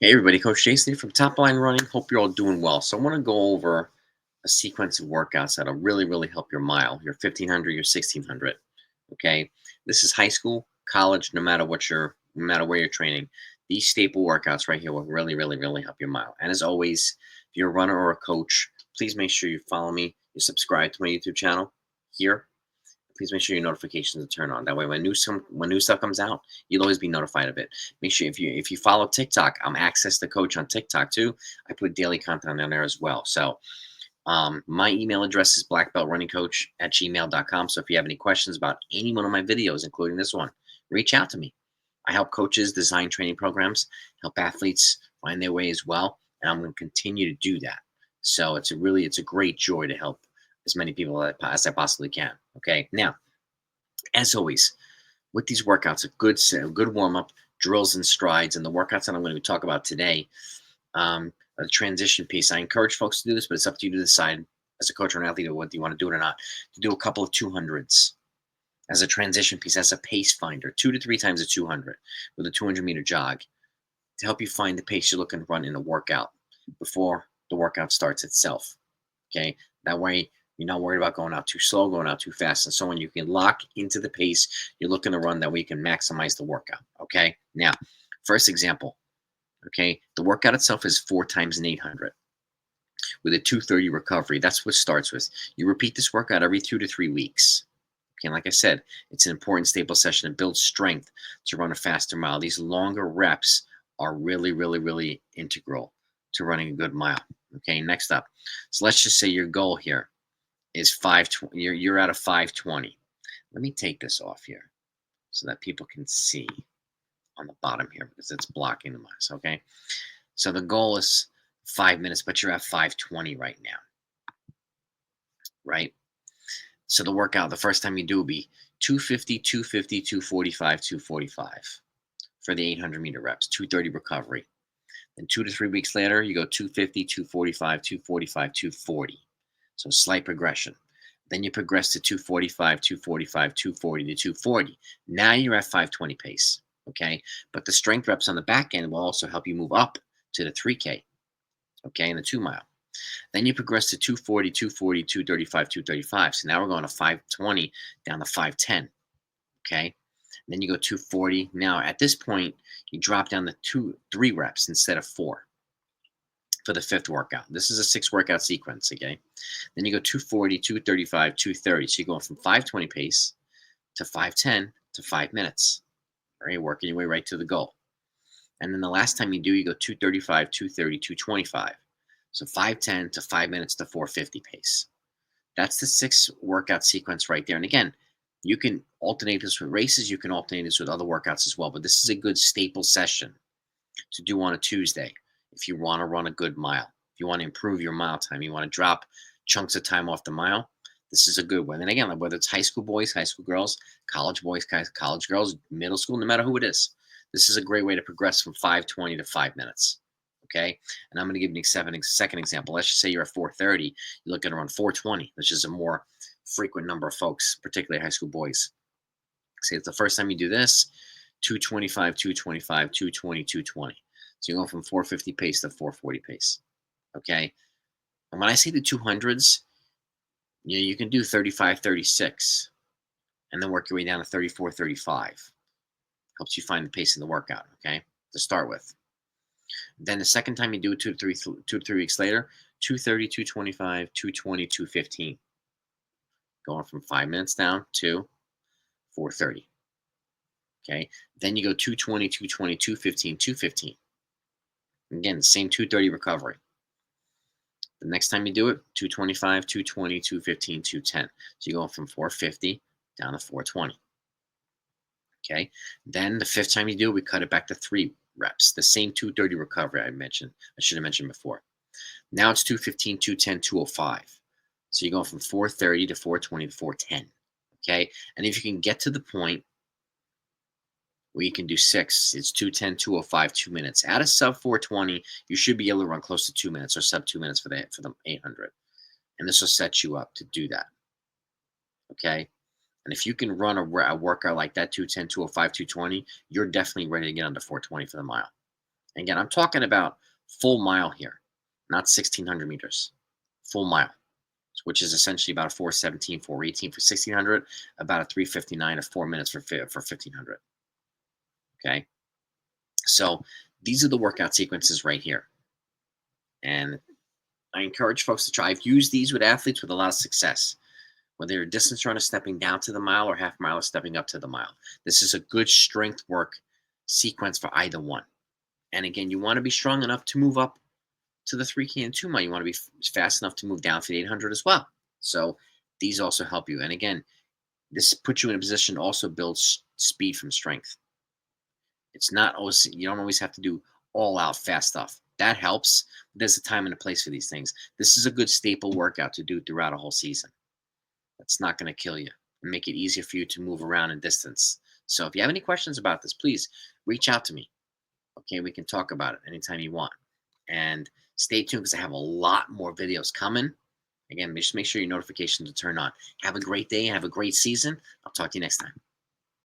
Hey everybody, Coach Jason here from Top Line Running. Hope you're all doing well. So I want to go over a sequence of workouts that'll really help your mile, your 1500, your 1600. Okay, this is high school, college, no matter where you're training. These staple workouts right here will really help your mile. And as always, if you're a runner or a coach, please make sure you follow me, you subscribe to my YouTube channel here. Please make sure your notifications are turned on. That way, when new stuff comes out, you'll always be notified of it. Make sure if you follow TikTok, I'm Access the Coach on TikTok too. I put daily content on there as well. So my email address is blackbeltrunningcoach@gmail.com. So if you have any questions about any one of my videos, including this one, reach out to me. I help coaches design training programs, help athletes find their way as well, and I'm going to continue to do that. So it's a great joy to help as many people as I possibly can. Okay, now as always, with these workouts, a good warm up, drills and strides, and the workouts that I'm going to talk about today, a transition piece. I encourage folks to do this, but it's up to you to decide as a coach or an athlete whether you want to do it or not. To do a couple of 200s as a transition piece, as a pace finder, 2 to 3 times a 200 with a 200-meter jog to help you find the pace you're looking to run in a workout before the workout starts itself. Okay, that way you're not worried about going out too slow, going out too fast, and so on. You can lock into the pace you're looking to run. That way you can maximize the workout. Okay, now first example. Okay, the workout itself is 4 times an 800 with a 230 recovery. That's what starts with. You repeat this workout every 2 to 3 weeks. Okay, and like I said, it's an important staple session to build strength to run a faster mile. These longer reps are really integral to running a good mile. Okay, next up. So let's just say your goal here is 520. You're at a 520. Let me take this off here so that people can see on the bottom here because it's blocking the miles. Okay, so the goal is 5 minutes, but you're at 520 right now, right? So the workout, the first time you do will be 250, 250, 245, 245 for the 800-meter reps, 230 recovery. Then 2 to 3 weeks later, you go 250, 245, 245, 240. So slight progression. Then you progress to 245, 245, 240 to 240. Now you're at 520 pace. Okay. But the strength reps on the back end will also help you move up to the 3K. Okay. And the 2 mile. Then you progress to 240, 240, 235, 235. So now we're going to 520 down to 510. Okay. And then you go 240. Now at this point, you drop down to 3 reps instead of 4 for the fifth workout. This is a 6 workout sequence. Okay. Then you go 240, 235, 230. So you're going from 520 pace to 510 to 5 minutes. All right. Working your way right to the goal. And then the last time you do, you go 235, 230, 225. So 510 to 5 minutes to 450 pace. That's the 6 workout sequence right there. And again, you can alternate this with races. You can alternate this with other workouts as well. But this is a good staple session to do on a Tuesday if you want to run a good mile. If you want to improve your mile time, you want to drop chunks of time off the mile. This is a good one. And again, whether it's high school boys, high school girls, college boys, college girls, middle school, no matter who it is, this is a great way to progress from 520 to 5 minutes. Okay. And I'm going to give you a second example. Let's just say you're at 430. You're looking around 420, which is a more frequent number of folks, particularly high school boys. Say it's the first time you do this, 225, 225, 220, 220. So you're going from 450 pace to 440 pace. Okay. And when I say the 200s, you can do 35, 36 and then work your way down to 34, 35. Helps you find the pace in the workout. Okay. To start with. Then the second time you do it 2 to 3 weeks later, 230, 225, 220, 215. Going from 5 minutes down to 430. Okay. Then you go 220, 220, 215, 215. Again, the same 230 recovery. The next time you do it, 225, 220, 215, 210. So you go from 450 down to 420. Okay. Then the fifth time you do it, we cut it back to 3 reps. The same 230 recovery I should have mentioned before. Now it's 215, 210, 205. So you're going from 430 to 420 to 410. Okay. And if you can get to the point where you can do 6, it's 210, 205, 2 minutes. At a sub 420, you should be able to run close to 2 minutes or sub 2 minutes for the 800. And this will set you up to do that. Okay. And if you can run a workout like that, 210, 205, 220, you're definitely ready to get under 420 for the mile. Again, I'm talking about full mile here, not 1600 meters. Full mile, which is essentially about a 4:17, 4:18 for 1600, about a 3:59 or 4 minutes for 1500. Okay. So these are the workout sequences right here. And I encourage folks to try. I've used these with athletes with a lot of success, whether you're a distance runner stepping down to the mile or half mile or stepping up to the mile. This is a good strength work sequence for either one. And again, you want to be strong enough to move up to the 3K and 2 mile. You want to be fast enough to move down for the 800 as well. So these also help you. And again, this puts you in a position to also build speed from strength. It's not always, you don't always have to do all out fast stuff. That helps. There's a time and a place for these things. This is a good staple workout to do throughout a whole season. That's not going to kill you and make it easier for you to move around in distance. So if you have any questions about this, please reach out to me. Okay, we can talk about it anytime you want. And stay tuned because I have a lot more videos coming. Again, just make sure your notifications are turned on. Have a great day and have a great season. I'll talk to you next time.